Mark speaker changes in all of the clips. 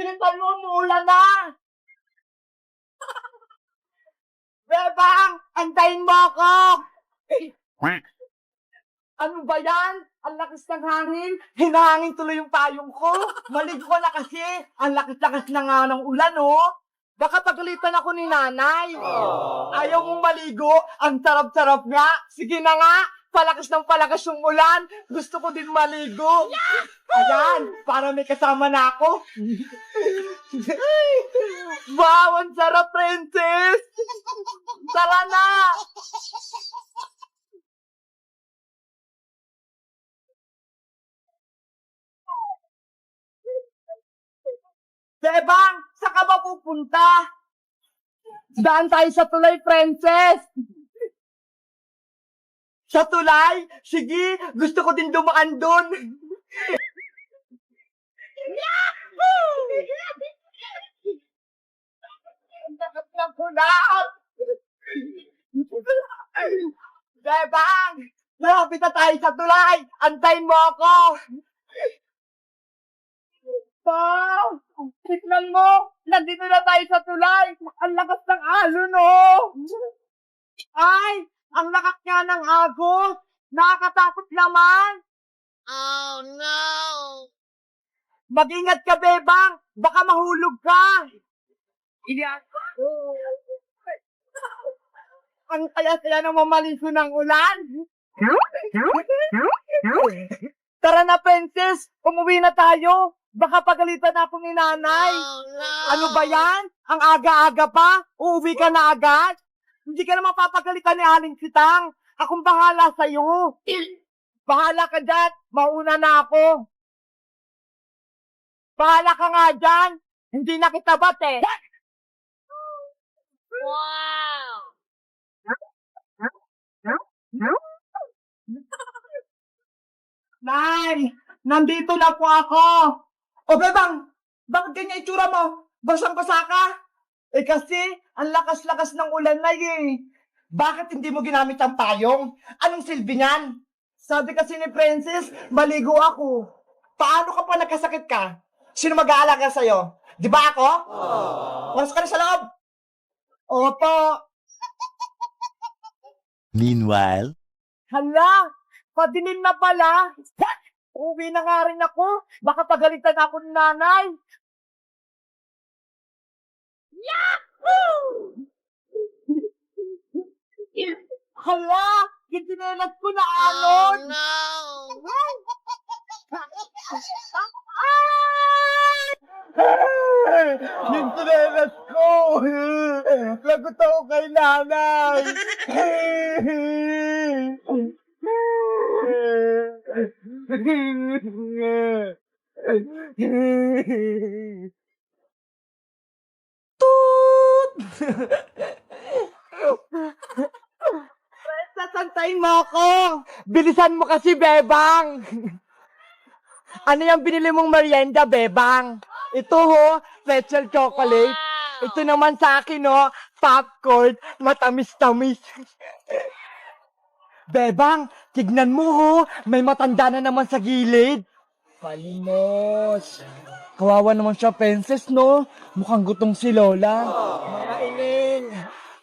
Speaker 1: Bilisan mo, umuulan na! Bebang, antayin mo ako! Ano ba yan? Ang lakas ng hangin. Hinahangin tuloy yung payong ko. Maligo ko na kasi. Ang lakas-lakas na nga ng ulan, oh. Baka pagalitan ako ni nanay. Ayaw mong maligo? Ang sarap-sarap nga. Sige na nga. Palakas ng palakas yung ulan. Gusto ko din maligo. Ayan, para may kasama na ako. Wow, ang sarap, princess. Tara na. Bebang, saan ka ba pupunta? Daan tayo sa tulay, princess. Sa tulay? Sige, gusto ko din dumaan doon. Ang kunaot! Bebang, malapit na tayo sa tulay. Antayin mo ako. Wow! Tignan mo! Nandito na tayo sa tulay! Ang lakas ng alon, oh! Ay! Ang lakas nga ng agos! Nakakatakot naman!
Speaker 2: Oh no!
Speaker 1: Mag-ingat ka, Bebang! Baka mahulog ka! Iyan! Ang kaya-kaya ng mamaliso ng ulan! Tara na, princess! Umuwi na tayo! Baka pagalitan ako ni nanay!
Speaker 2: Oh no!
Speaker 1: Ano ba yan? Ang aga-aga pa? Uuwi ka na agad? Hindi ka naman papagalitan ni Aling Sitang. Akong bahala sa'yo. Bahala ka dyan. Mauna na ako. Bahala ka nga dyan. Hindi na kita bate.
Speaker 2: Wow!
Speaker 1: Nay, nandito na po ako. O Bebang, bakit ganyan itsura mo? Basang-basa ka? Eh kasi, ang lakas-lakas ng ulan na eh. Bakit hindi mo ginamit ang payong? Anong silbi niyan? Sabi kasi ni Princess, maligo ako. Paano ka pa nagkasakit ka? Sino mag-aalaga sa'yo? Di ba ako? Pasok ka na sa loob. Opo.
Speaker 3: Meanwhile,
Speaker 1: Hala, padilim na pala. Uwi na nga rin ako. Baka pagalitan ako ni nanay. Hala, gitinelas ko na
Speaker 2: Oh
Speaker 1: alon.
Speaker 2: no!
Speaker 1: Yung tinelas ko. Lagot ako kay nanay. Sasantayin mo ako! Bilisan mo kasi, Bebang! Ano yung binili mong merienda, Bebang? Ito ho, pretzel chocolate.
Speaker 2: Wow!
Speaker 1: Ito naman sa akin, ho, popcorn, matamis-tamis. Bebang, tignan mo, ho, may matanda na naman sa gilid. Palimos. Kawawa naman siya, princess, no? Mukhang gutom si Lola. Mga ining,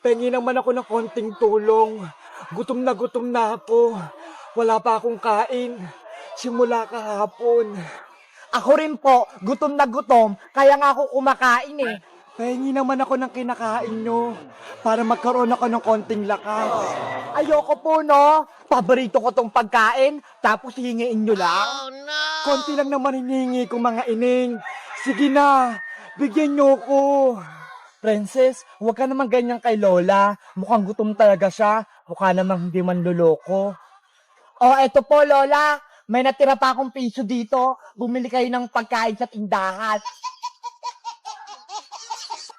Speaker 1: pengi naman ako ng konting tulong. Gutom na ako. Wala pa akong kain. Simula kahapon. Ako rin po, gutom na gutom. Kaya nga ako kumakain eh. Pengi naman ako ng kinakain nyo. Para magkaroon ako ng konting lakas. Ayoko po, no? Paborito ko tong pagkain. Tapos hingiin nyo lang.
Speaker 2: Oh no!
Speaker 1: Konti lang naman hinihingi ko, mga ining. Sige na, bigyan nyo ko. Princess, huwag ka naman ganyan kay Lola. Mukhang gutom talaga siya. Mukha namang hindi man luloko. Oh, eto po, Lola. May natira pa akong piso dito. Bumili kayo ng pagkain sa tindahan.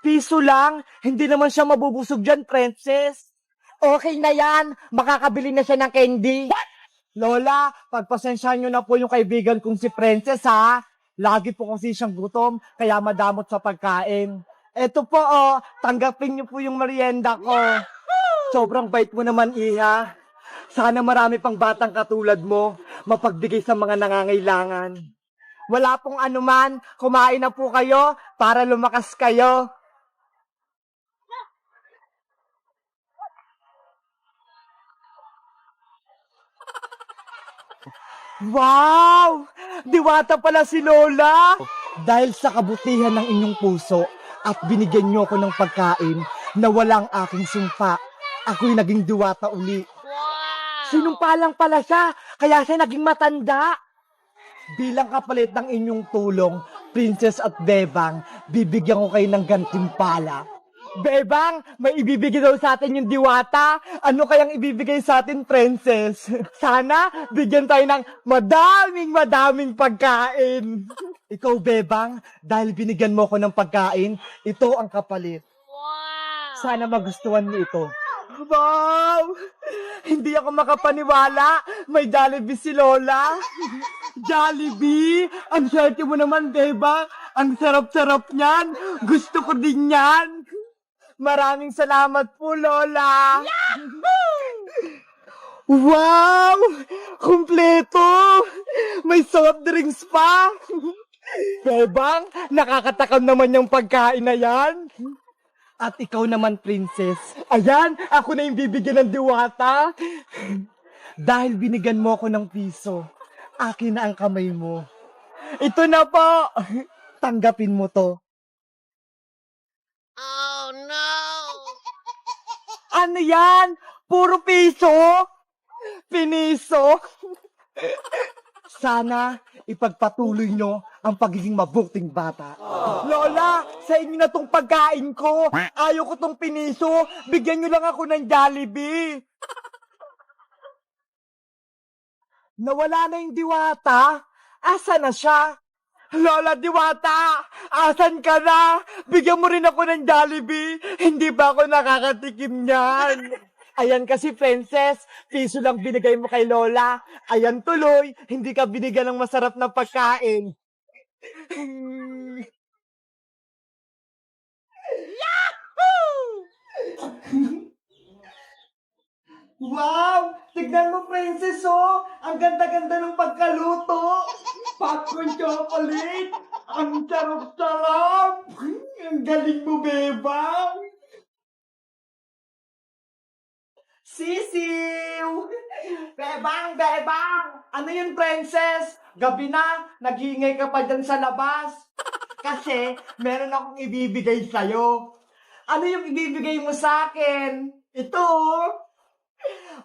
Speaker 1: Piso lang? Hindi naman siya mabubusog dyan, Princess. Okay na yan. Makakabili na siya ng candy. Lola, pagpasensyahan nyo na po yung kaibigan kong si Princess, ha? Lagi po kasi siyang gutom, kaya madamot sa pagkain. Eto po, oh, tanggapin niyo po yung merienda ko. Sobrang bait mo naman, Iha. Sana marami pang batang katulad mo, mapagbigay sa mga nangangailangan. Wala pong anuman, kumain na po kayo para lumakas kayo. Wow! Diwata pala si Lola! Dahil sa kabutihan ng inyong puso at binigyan niyo ko ng pagkain na walang aking sumpa, ako'y naging diwata uli.
Speaker 2: Wow!
Speaker 1: Sinumpa lang pala siya, kaya siya naging matanda. Bilang kapalit ng inyong tulong, Princess at Bebang, bibigyan ko kayo ng gantimpala. Bebang, may ibibigay daw sa atin yung diwata. Ano kayang ibibigay sa atin, Princess? Sana, bigyan tayo ng madaming pagkain. Ikaw, Bebang, dahil binigyan mo ko ng pagkain, ito ang kapalit.
Speaker 2: Wow!
Speaker 1: Sana magustuhan mo ito. Wow! Hindi ako makapaniwala. May Jollibee si Lola. Jollibee! Ang swerte mo naman, Bebang. Ang sarap-sarap niyan. Gusto ko din yan. Maraming salamat po, Lola. Wow! Kumpleto! May soft drinks pa. Bebang, nakakatakam naman yung pagkain na yan. At ikaw naman, Princess. Ayan, ako na yung bibigyan ng diwata. Dahil binigyan mo ako ng piso, akin na ang kamay mo. Ito na po. Tanggapin mo to.
Speaker 2: Oh no!
Speaker 1: Ano yan? Puro piso? Piniso? Sana ipagpatuloy nyo ang pagiging mabuting bata. Lola, sa inyo na tong pagkain ko. Ayaw ko tong piniso. Bigyan nyo lang ako ng Jollibee. Nawala na yung diwata. Asa na siya? Lola Diwata, asan ka na? Bigyan mo rin ako ng Jollibee. Hindi ba ako nakakatikim niyan? Ayan kasi, Princess, piso lang binigay mo kay Lola. Ayan tuloy, hindi ka binigyan ng masarap na pagkain. Wow! Tignan mo, Princess, oh! Ang ganda-ganda ng pagkaluto! Popcorn chocolate! Ang sarap-sarap! Ang galing mo, Bebang! Sisiw! Bebang! Bebang! Ano yun, Princess? Gabi na, nag-iingay ka pa dyan sa labas. Kasi, meron akong ibibigay sa'yo. Ano yung ibibigay mo sa akin? Ito, oh!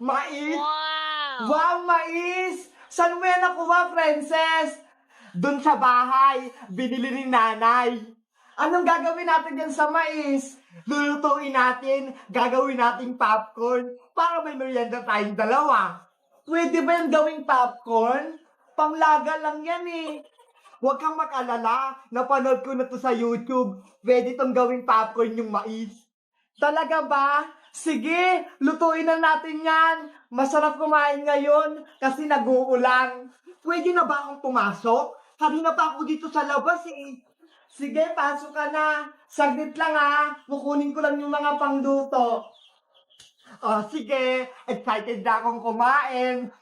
Speaker 1: Mais!
Speaker 2: Wow!
Speaker 1: Wow, mais! Saan mo yan nakuha, Princess? Doon sa bahay, binili ni nanay. Anong gagawin natin dyan sa mais? Lulutuin natin, gagawin nating popcorn para may merienda tayong dalawa. Pwede ba yung gawing popcorn? Panglaga lang yan eh. Huwag kang mag-alala, napanood ko na to sa YouTube. Pwede tong gawing popcorn yung mais. Talaga ba? Sige, lutuin na natin yan. Masarap kumain ngayon kasi nag-uulan. Pwede na ba akong pumasok? Kanina pa ako dito sa labas eh. Sige, pasok ka na. Saglit lang ha. Kukunin ko lang yung mga pangluto. Oh, sige. Excited na akong kumain.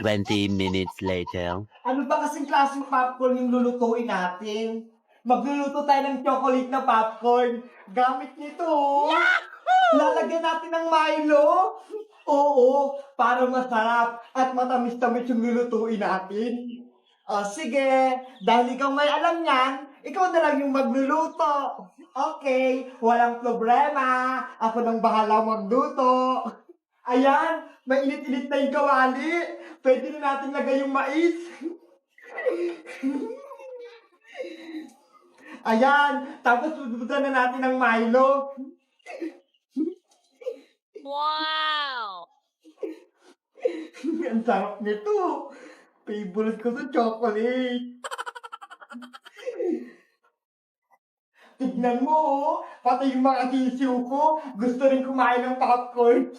Speaker 3: 20 minutes later.
Speaker 1: Ano ba kasing klaseng popcorn yung lulutuin natin? Magluluto tayo ng chocolate na popcorn. Gamit nito. Lalagyan natin ng Milo. Oo, para masarap at matamis-tamis yung lulutuin natin. O sige, dahil ikaw may alam yan, ikaw na lang yung magluluto. Okay, walang problema. Ako nang bahala magluto. Ayan, mainit-init na yung kawali. Pwede na natin lagay yung mais. Ayan, tapos susubutan na natin ng Milo.
Speaker 2: Wow!
Speaker 1: Ang sarap nito. Favorite ko sa chocolate. Tignan mo, oh. Pati yung mga sisiw ko, gusto rin kumain ng popcorn.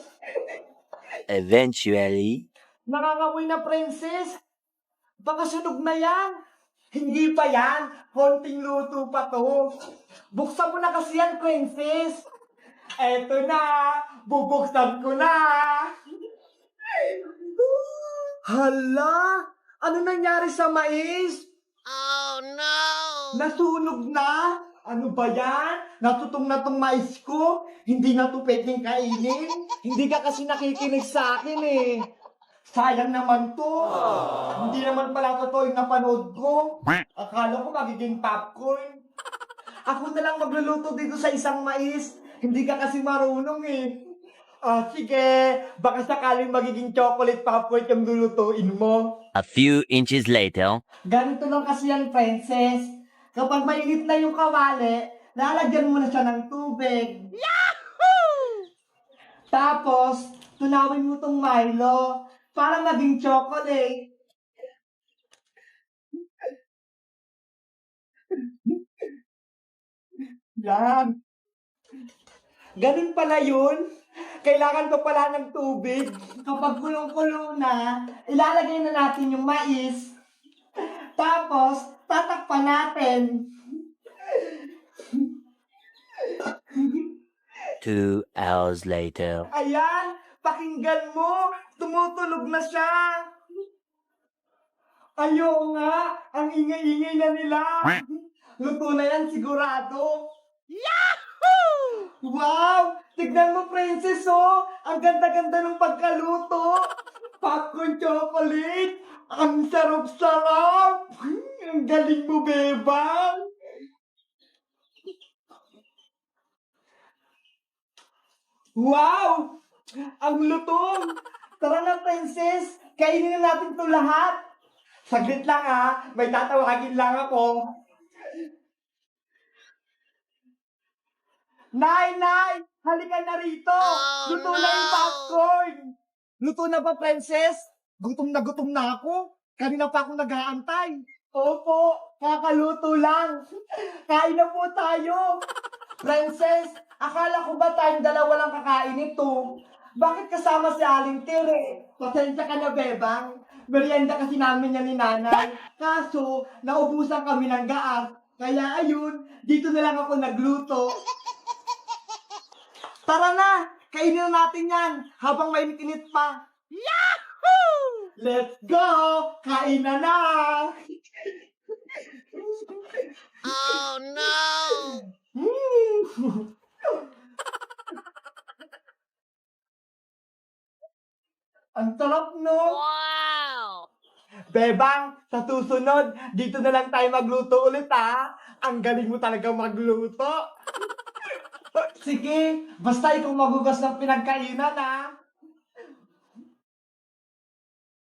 Speaker 3: Eventually,
Speaker 1: Nangangamoy na, Princess. Baka sunog na yan. Hindi pa yan. Konting luto pa to. Buksan mo na kasi yan, Princess. Eto na. Bubuksan ko na. Hala! Ano nangyari sa mais?
Speaker 2: Oh no!
Speaker 1: Nasunog na? Ano ba yan? Natutong na tong mais ko? Hindi na to pwedeng kainin? Hindi ka kasi nakikinig sa akin eh. Sayang naman to. Hindi naman pala totoo yung napanood ko. Akala ko magiging popcorn. Ako na lang magluluto dito sa isang mais. Hindi ka kasi marunong eh. Ah, sige. Baka sakaling magiging chocolate popcorn yung lulutuin mo.
Speaker 3: A few inches later.
Speaker 1: Ganito lang kasi yan, princess. Kapag mainit na yung kawali, lalagyan mo na siya ng tubig. Yahoo! Tapos, tunawin mo tong Milo para maging chocolate. Yan. Ganun pala yun. Kailangan pa pala ng tubig. Kapag kulong-kulo na, ilalagay na natin yung mais. Tapos, tatakpan natin.
Speaker 3: 2 hours later.
Speaker 1: Ayan, pakinggan mo. Tumutulog na siya. Ayaw nga, ang ingay-ingay na nila. Luto na yan sigurado. Yahoo! Wow! Tignan mo, princess, oh! Ang ganda-ganda ng pagkaluto! Popcorn chocolate! Ang sarap-sarap! Ang galing mo, bebang! Wow! Ang lutong! Tara na, princess! Kainin na natin to lahat! Saglit lang ha, may tatawagin lang ako. Nay! Halika na rito!
Speaker 2: Oh,
Speaker 1: Luto na yung
Speaker 2: no!
Speaker 1: popcorn! Luto na ba, princess? Gutom na ako. Kanina pa ako nag-aantay. Opo, kakaluto lang. Kain na po tayo. Princess, akala ko ba tayong dalawa lang kakain ito? Bakit kasama si Aling Tere? Pasensya ka na, bebang. Merienda kasi namin yan ni nanay. Kaso, naubusan kami ng gaas. Kaya ayun, dito na lang ako nagluto. Tara na! Kainin na natin yan habang mainit-init pa. Yahoo! Let's go! Kain na na!
Speaker 2: Oh no!
Speaker 1: Ang sarap, no?
Speaker 2: Wow!
Speaker 1: Bebang, sa susunod, dito na lang tayo magluto ulit, ha? Ang galing mo talaga magluto. Sige, basta ikaw magugas ng pinagkainan, ha?